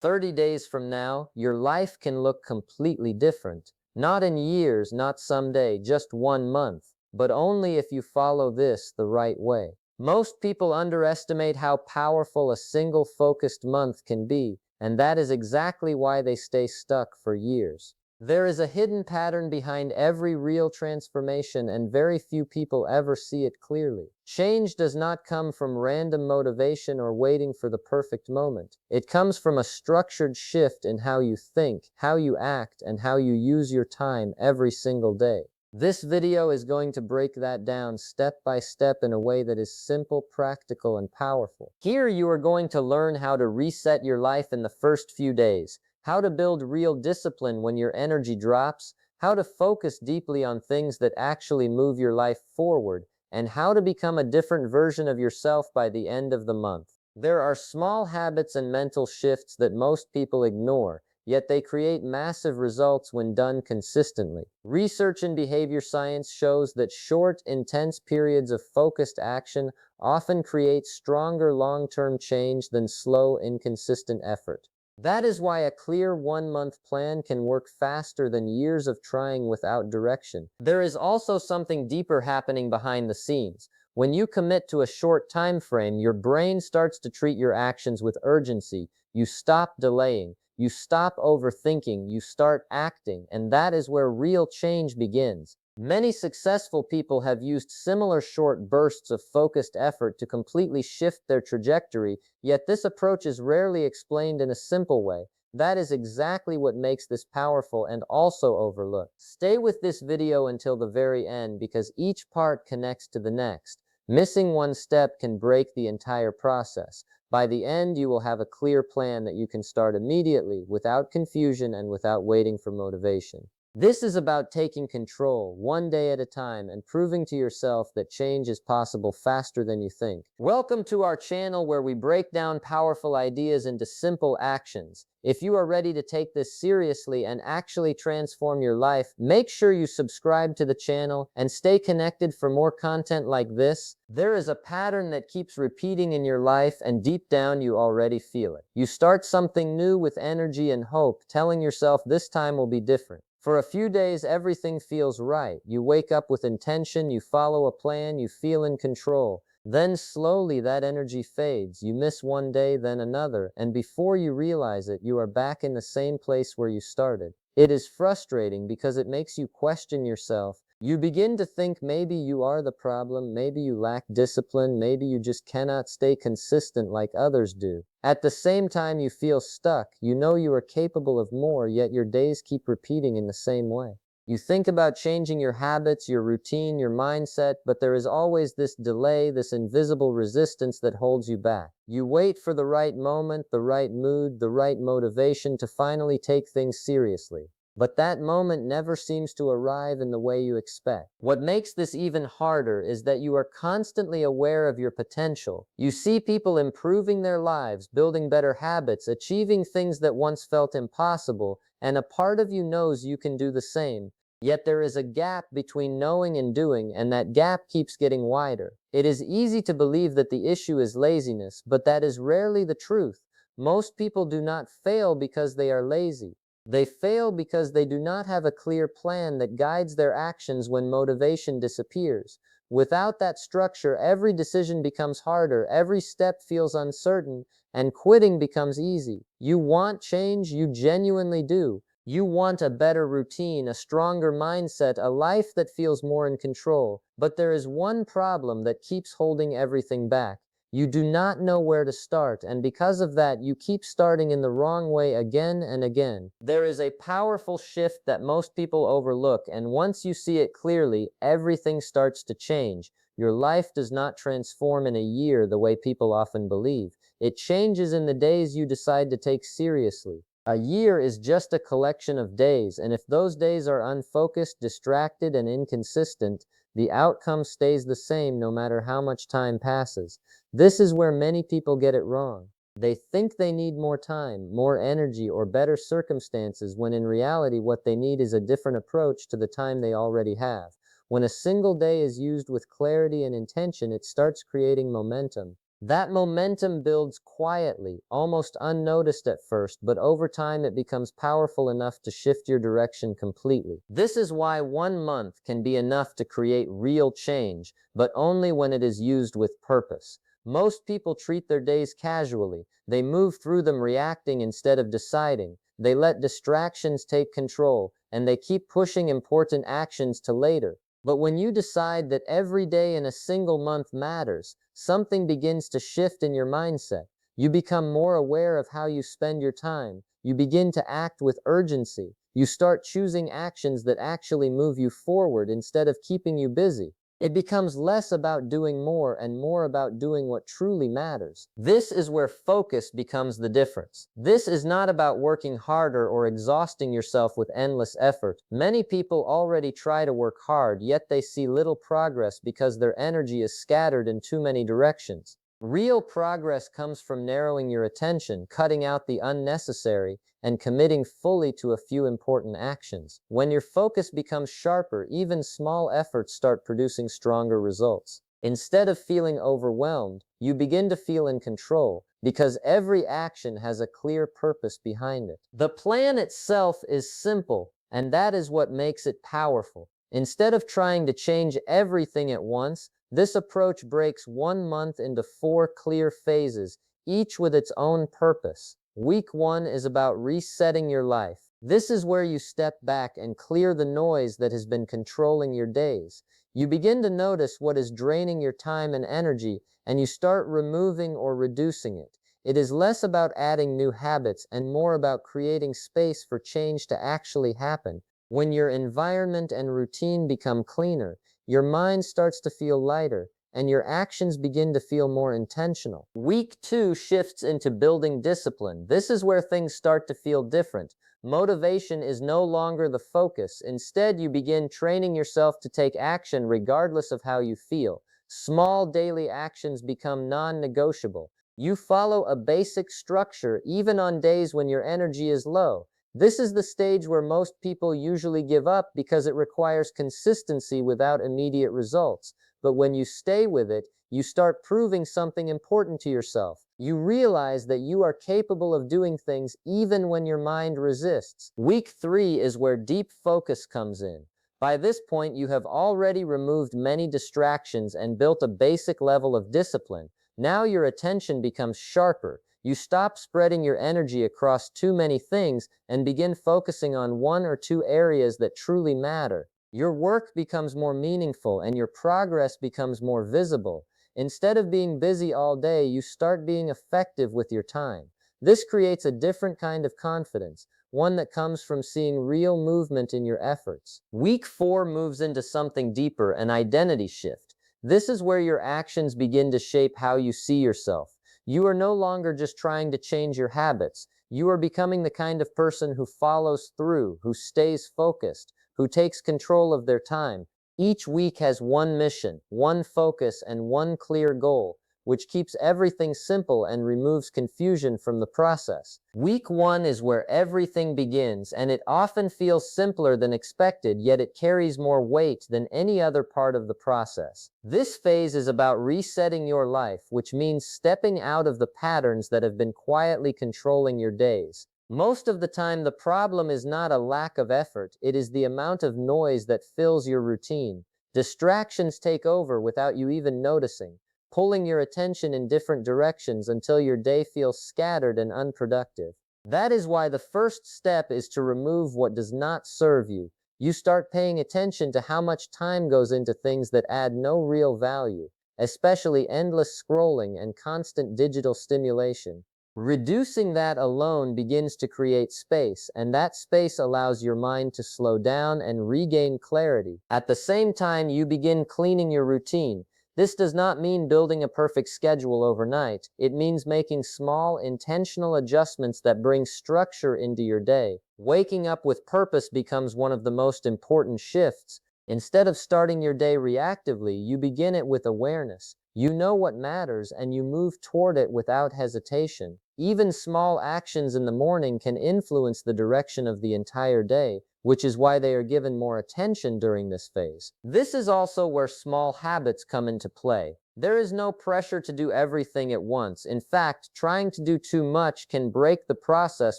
30 days from now, your life can look completely different. Not in years, not someday, just 1 month, but only if you follow this the right way. Most people underestimate how powerful a single focused month can be, and that is exactly why they stay stuck for years. There is a hidden pattern behind every real transformation, and very few people ever see it clearly. Change does not come from random motivation or waiting for the perfect moment. It comes from a structured shift in how you think, how you act, and how you use your time every single day. This video is going to break that down step by step in a way that is simple, practical, and powerful. Here you are going to learn how to reset your life in the first few days, how to build real discipline when your energy drops, how to focus deeply on things that actually move your life forward, and how to become a different version of yourself by the end of the month. There are small habits and mental shifts that most people ignore, yet they create massive results when done consistently. Research in behavior science shows that short, intense periods of focused action often create stronger long-term change than slow, inconsistent effort. That is why a clear 1 month plan can work faster than years of trying without direction. There is also something deeper happening behind the scenes. When you commit to a short time frame, your brain starts to treat your actions with urgency. You stop delaying. You stop overthinking. You start acting. And that is where real change begins. Many successful people have used similar short bursts of focused effort to completely shift their trajectory, yet this approach is rarely explained in a simple way. That is exactly what makes this powerful and also overlooked. Stay with this video until the very end because each part connects to the next. Missing one step can break the entire process. By the end, you will have a clear plan that you can start immediately, without confusion and without waiting for motivation. This is about taking control, one day at a time, and proving to yourself that change is possible faster than you think. Welcome to our channel where we break down powerful ideas into simple actions. If you are ready to take this seriously and actually transform your life, make sure you subscribe to the channel and stay connected for more content like this. There is a pattern that keeps repeating in your life, and deep down you already feel it. You start something new with energy and hope, telling yourself this time will be different. For a few days, everything feels right. You wake up with intention, you follow a plan, you feel in control. Then slowly that energy fades. You miss one day, then another, and before you realize it, you are back in the same place where you started. It is frustrating because it makes you question yourself. You begin to think maybe you are the problem, maybe you lack discipline, maybe you just cannot stay consistent like others do. At the same time you feel stuck, you know you are capable of more, yet your days keep repeating in the same way. You think about changing your habits, your routine, your mindset, but there is always this delay, this invisible resistance that holds you back. You wait for the right moment, the right mood, the right motivation to finally take things seriously. But that moment never seems to arrive in the way you expect. What makes this even harder is that you are constantly aware of your potential. You see people improving their lives, building better habits, achieving things that once felt impossible, and a part of you knows you can do the same. Yet there is a gap between knowing and doing, and that gap keeps getting wider. It is easy to believe that the issue is laziness, but that is rarely the truth. Most people do not fail because they are lazy. They fail because they do not have a clear plan that guides their actions when motivation disappears. Without that structure, every decision becomes harder, every step feels uncertain, and quitting becomes easy. You want change, you genuinely do. You want a better routine, a stronger mindset, a life that feels more in control. But there is one problem that keeps holding everything back. You do not know where to start, and because of that, you keep starting in the wrong way again and again. There is a powerful shift that most people overlook, and once you see it clearly, everything starts to change. Your life does not transform in a year the way people often believe. It changes in the days you decide to take seriously. A year is just a collection of days, and if those days are unfocused, distracted, and inconsistent, the outcome stays the same no matter how much time passes. This is where many people get it wrong. They think they need more time, more energy, or better circumstances, when in reality what they need is a different approach to the time they already have. When a single day is used with clarity and intention, it starts creating momentum. That momentum builds quietly, almost unnoticed at first, but over time it becomes powerful enough to shift your direction completely. This is why 1 month can be enough to create real change, but only when it is used with purpose. Most people treat their days casually. They move through them reacting instead of deciding. They let distractions take control, and they keep pushing important actions to later. But when you decide that every day in a single month matters, something begins to shift in your mindset. You become more aware of how you spend your time. You begin to act with urgency. You start choosing actions that actually move you forward instead of keeping you busy. It becomes less about doing more and more about doing what truly matters. This is where focus becomes the difference. This is not about working harder or exhausting yourself with endless effort. Many people already try to work hard, yet they see little progress because their energy is scattered in too many directions. Real progress comes from narrowing your attention, cutting out the unnecessary, and committing fully to a few important actions. When your focus becomes sharper, even small efforts start producing stronger results. Instead of feeling overwhelmed, you begin to feel in control because every action has a clear purpose behind it. The plan itself is simple, and that is what makes it powerful. Instead of trying to change everything at once, this approach breaks 1 month into 4 clear phases, each with its own purpose. Week 1 is about resetting your life. This is where you step back and clear the noise that has been controlling your days. You begin to notice what is draining your time and energy, and you start removing or reducing it. It is less about adding new habits and more about creating space for change to actually happen. When your environment and routine become cleaner, your mind starts to feel lighter, and your actions begin to feel more intentional. Week 2 shifts into building discipline. This is where things start to feel different. Motivation is no longer the focus. Instead, you begin training yourself to take action regardless of how you feel. Small daily actions become non-negotiable. You follow a basic structure even on days when your energy is low. This is the stage where most people usually give up because it requires consistency without immediate results. But when you stay with it, you start proving something important to yourself. You realize that you are capable of doing things even when your mind resists. Week 3 is where deep focus comes in. By this point, you have already removed many distractions and built a basic level of discipline. Now your attention becomes sharper. You stop spreading your energy across too many things and begin focusing on 1 or 2 areas that truly matter. Your work becomes more meaningful and your progress becomes more visible. Instead of being busy all day, you start being effective with your time. This creates a different kind of confidence, one that comes from seeing real movement in your efforts. Week 4 moves into something deeper, an identity shift. This is where your actions begin to shape how you see yourself. You are no longer just trying to change your habits. You are becoming the kind of person who follows through, who stays focused, who takes control of their time. Each week has one mission, one focus, and one clear goal, which keeps everything simple and removes confusion from the process. Week 1 is where everything begins, and it often feels simpler than expected, yet it carries more weight than any other part of the process. This phase is about resetting your life, which means stepping out of the patterns that have been quietly controlling your days. Most of the time, the problem is not a lack of effort, it is the amount of noise that fills your routine. Distractions take over without you even noticing, pulling your attention in different directions until your day feels scattered and unproductive. That is why the first step is to remove what does not serve you. You start paying attention to how much time goes into things that add no real value, especially endless scrolling and constant digital stimulation. Reducing that alone begins to create space, and that space allows your mind to slow down and regain clarity. At the same time, you begin cleaning your routine. This does not mean building a perfect schedule overnight. It means making small, intentional adjustments that bring structure into your day. Waking up with purpose becomes one of the most important shifts. Instead of starting your day reactively, you begin it with awareness. You know what matters and you move toward it without hesitation. Even small actions in the morning can influence the direction of the entire day, which is why they are given more attention during this phase. This is also where small habits come into play. There is no pressure to do everything at once. In fact, trying to do too much can break the process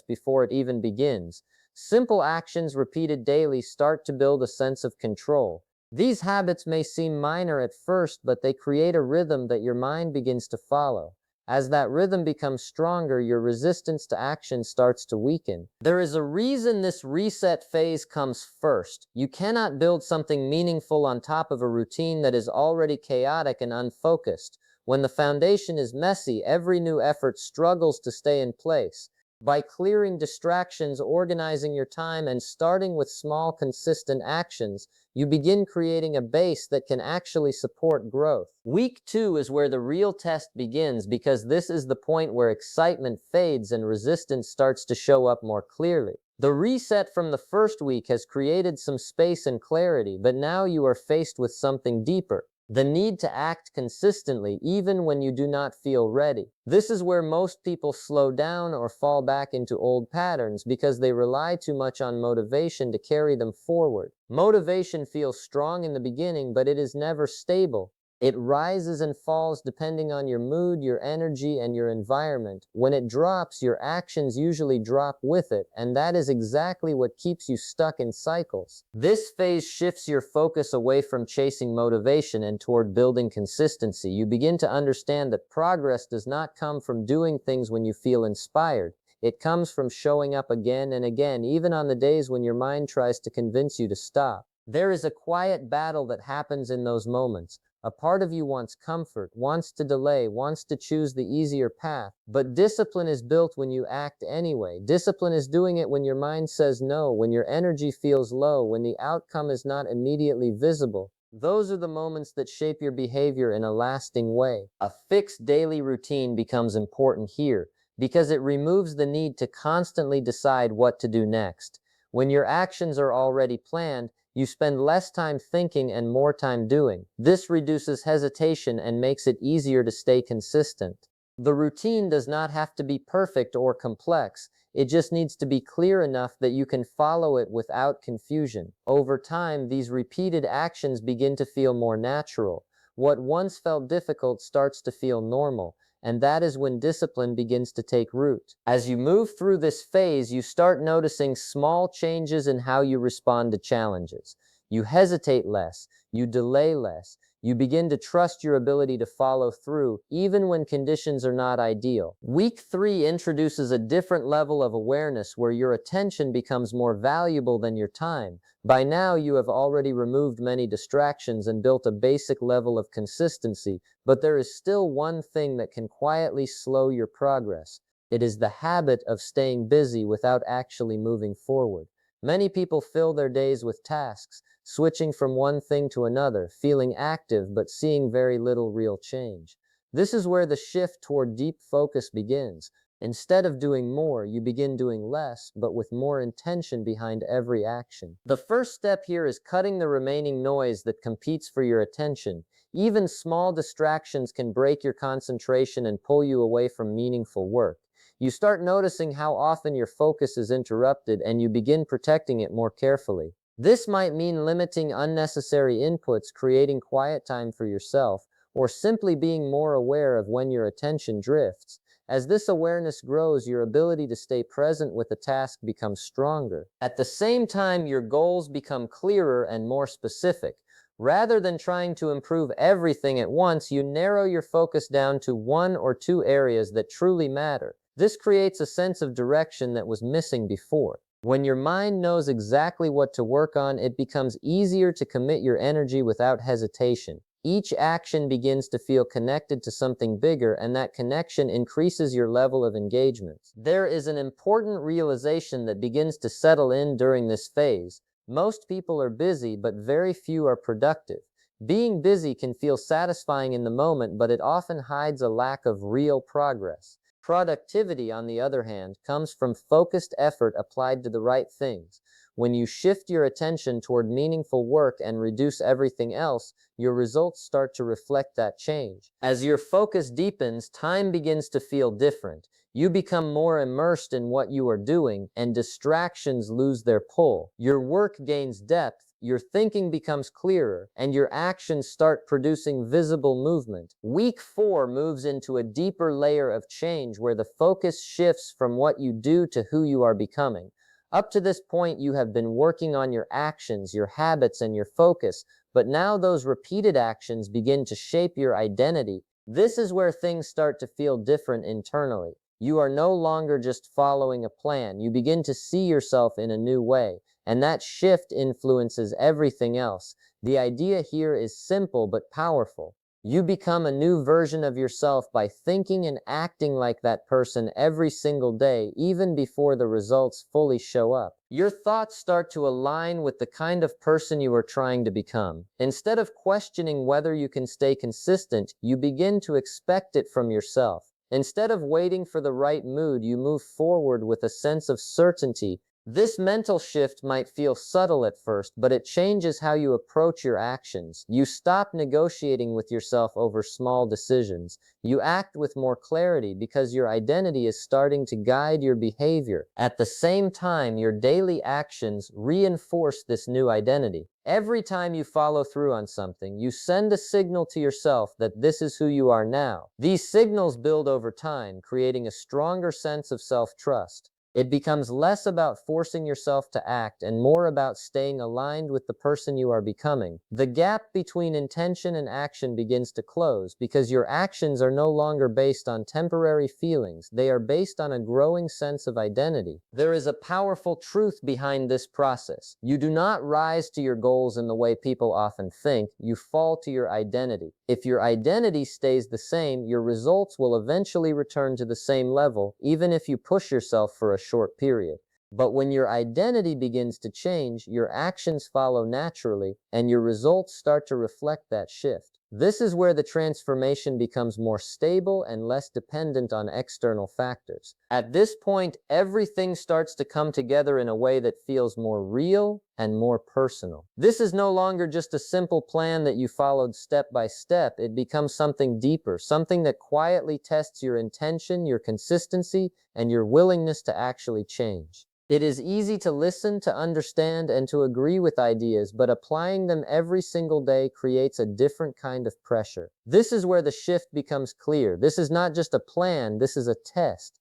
before it even begins. Simple actions repeated daily start to build a sense of control. These habits may seem minor at first, but they create a rhythm that your mind begins to follow. As that rhythm becomes stronger, your resistance to action starts to weaken. There is a reason this reset phase comes first. You cannot build something meaningful on top of a routine that is already chaotic and unfocused. When the foundation is messy, every new effort struggles to stay in place. By clearing distractions, organizing your time, and starting with small, consistent actions, you begin creating a base that can actually support growth. Week 2 is where the real test begins, because this is the point where excitement fades and resistance starts to show up more clearly. The reset from the first week has created some space and clarity, but now you are faced with something deeper: the need to act consistently even when you do not feel ready. This is where most people slow down or fall back into old patterns because they rely too much on motivation to carry them forward. Motivation feels strong in the beginning, but it is never stable. It rises and falls depending on your mood, your energy, and your environment. When it drops, your actions usually drop with it, and that is exactly what keeps you stuck in cycles. This phase shifts your focus away from chasing motivation and toward building consistency. You begin to understand that progress does not come from doing things when you feel inspired. It comes from showing up again and again, even on the days when your mind tries to convince you to stop. There is a quiet battle that happens in those moments. A part of you wants comfort, wants to delay, wants to choose the easier path. But discipline is built when you act anyway. Discipline is doing it when your mind says no, when your energy feels low, when the outcome is not immediately visible. Those are the moments that shape your behavior in a lasting way. A fixed daily routine becomes important here because it removes the need to constantly decide what to do next. When your actions are already planned, you spend less time thinking and more time doing. This reduces hesitation and makes it easier to stay consistent. The routine does not have to be perfect or complex. It just needs to be clear enough that you can follow it without confusion. Over time, these repeated actions begin to feel more natural. What once felt difficult starts to feel normal, and that is when discipline begins to take root. As you move through this phase, you start noticing small changes in how you respond to challenges. You hesitate less, you delay less, you begin to trust your ability to follow through, even when conditions are not ideal. Week 3 introduces a different level of awareness where your attention becomes more valuable than your time. By now, you have already removed many distractions and built a basic level of consistency, but there is still one thing that can quietly slow your progress. It is the habit of staying busy without actually moving forward. Many people fill their days with tasks, switching from one thing to another, feeling active but seeing very little real change. This is where the shift toward deep focus begins. Instead of doing more, you begin doing less, but with more intention behind every action. The first step here is cutting the remaining noise that competes for your attention. Even small distractions can break your concentration and pull you away from meaningful work. You start noticing how often your focus is interrupted, and you begin protecting it more carefully. This might mean limiting unnecessary inputs, creating quiet time for yourself, or simply being more aware of when your attention drifts. As this awareness grows, your ability to stay present with a task becomes stronger. At the same time, your goals become clearer and more specific. Rather than trying to improve everything at once, you narrow your focus down to 1 or 2 areas that truly matter. This creates a sense of direction that was missing before. When your mind knows exactly what to work on, it becomes easier to commit your energy without hesitation. Each action begins to feel connected to something bigger, and that connection increases your level of engagement. There is an important realization that begins to settle in during this phase. Most people are busy, but very few are productive. Being busy can feel satisfying in the moment, but it often hides a lack of real progress. Productivity, on the other hand, comes from focused effort applied to the right things. When you shift your attention toward meaningful work and reduce everything else, your results start to reflect that change. As your focus deepens, time begins to feel different. You become more immersed in what you are doing, and distractions lose their pull. Your work gains depth, your thinking becomes clearer, and your actions start producing visible movement. Week 4 moves into a deeper layer of change where the focus shifts from what you do to who you are becoming. Up to this point, you have been working on your actions, your habits, and your focus, but now those repeated actions begin to shape your identity. This is where things start to feel different internally. You are no longer just following a plan. You begin to see yourself in a new way, and that shift influences everything else. The idea here is simple but powerful. You become a new version of yourself by thinking and acting like that person every single day, even before the results fully show up. Your thoughts start to align with the kind of person you are trying to become. Instead of questioning whether you can stay consistent, you begin to expect it from yourself. Instead of waiting for the right mood, you move forward with a sense of certainty. This mental shift might feel subtle at first, but it changes how you approach your actions. You stop negotiating with yourself over small decisions. You act with more clarity because your identity is starting to guide your behavior. At the same time, your daily actions reinforce this new identity. Every time you follow through on something, you send a signal to yourself that this is who you are now. These signals build over time, creating a stronger sense of self-trust. It becomes less about forcing yourself to act and more about staying aligned with the person you are becoming. The gap between intention and action begins to close because your actions are no longer based on temporary feelings. They are based on a growing sense of identity. There is a powerful truth behind this process. You do not rise to your goals in the way people often think. You fall to your identity. If your identity stays the same, your results will eventually return to the same level, even if you push yourself for a short period. But when your identity begins to change, your actions follow naturally, and your results start to reflect that shift. This is where the transformation becomes more stable and less dependent on external factors. At this point, everything starts to come together in a way that feels more real and more personal. This is no longer just a simple plan that you followed step by step. It becomes something deeper, something that quietly tests your intention, your consistency, and your willingness to actually change. It is easy to listen, to understand, and to agree with ideas, but applying them every single day creates a different kind of pressure. This is where the shift becomes clear. This is not just a plan, this is a test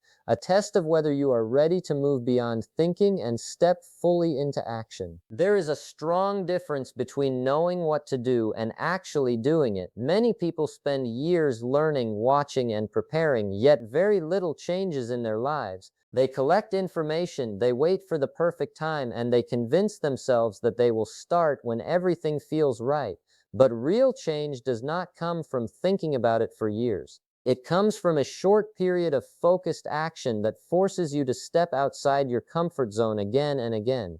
of whether you are ready to move beyond thinking and step fully into action. There is a strong difference between knowing what to do and actually doing it. Many people spend years learning, watching, and preparing, yet very little changes in their lives. They collect information, they wait for the perfect time, and they convince themselves that they will start when everything feels right. But real change does not come from thinking about it for years. It comes from a short period of focused action that forces you to step outside your comfort zone again and again.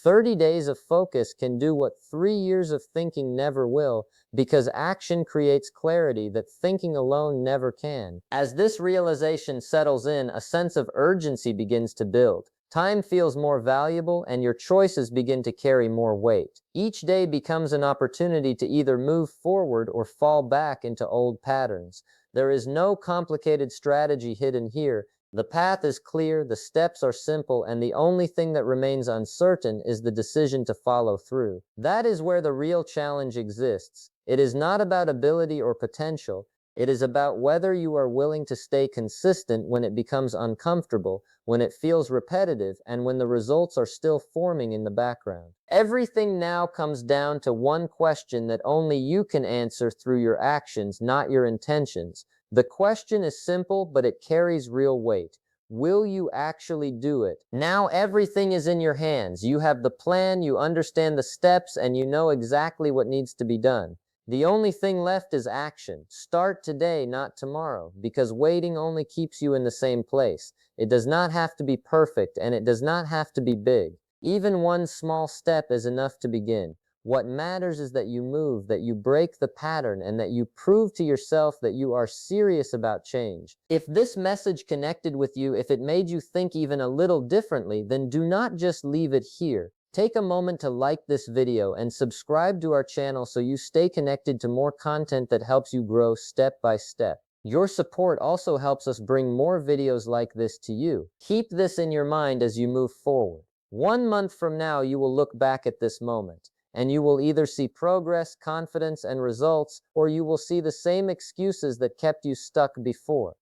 30 days of focus can do what 3 years of thinking never will, because action creates clarity that thinking alone never can. As this realization settles in, a sense of urgency begins to build. Time feels more valuable, and your choices begin to carry more weight. Each day becomes an opportunity to either move forward or fall back into old patterns. There is no complicated strategy hidden here. The path is clear, the steps are simple, and the only thing that remains uncertain is the decision to follow through. That is where the real challenge exists. It is not about ability or potential. It is about whether you are willing to stay consistent when it becomes uncomfortable, when it feels repetitive, and when the results are still forming in the background. Everything now comes down to one question that only you can answer through your actions, not your intentions. The question is simple, but it carries real weight. Will you actually do it? Now everything is in your hands. You have the plan, you understand the steps, and you know exactly what needs to be done. The only thing left is action. Start today, not tomorrow, because waiting only keeps you in the same place. It does not have to be perfect, and it does not have to be big. Even one small step is enough to begin. What matters is that you move, that you break the pattern, and that you prove to yourself that you are serious about change. If this message connected with you, if it made you think even a little differently, then do not just leave it here. Take a moment to like this video and subscribe to our channel so you stay connected to more content that helps you grow step by step. Your support also helps us bring more videos like this to you. Keep this in your mind as you move forward. 1 month from now, you will look back at this moment, and you will either see progress, confidence, and results, or you will see the same excuses that kept you stuck before.